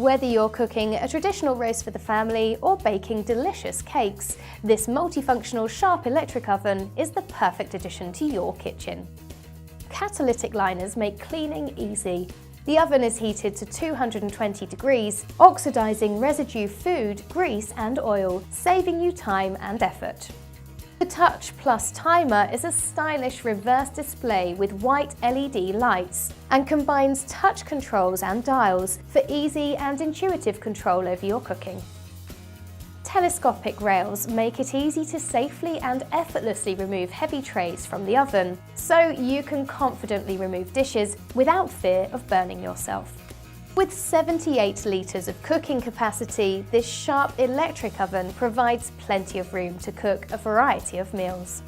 Whether you're cooking a traditional roast for the family or baking delicious cakes, this multifunctional Sharp electric oven is the perfect addition to your kitchen. Catalytic liners make cleaning easy. The oven is heated to 220 degrees, oxidizing residue food, grease and oil, saving you time and effort. The Touch Plus timer is a stylish reverse display with white LED lights and combines touch controls and dials for easy and intuitive control over your cooking. Telescopic rails make it easy to safely and effortlessly remove heavy trays from the oven, so you can confidently remove dishes without fear of burning yourself. With 78 litres of cooking capacity, this Sharp electric oven provides plenty of room to cook a variety of meals.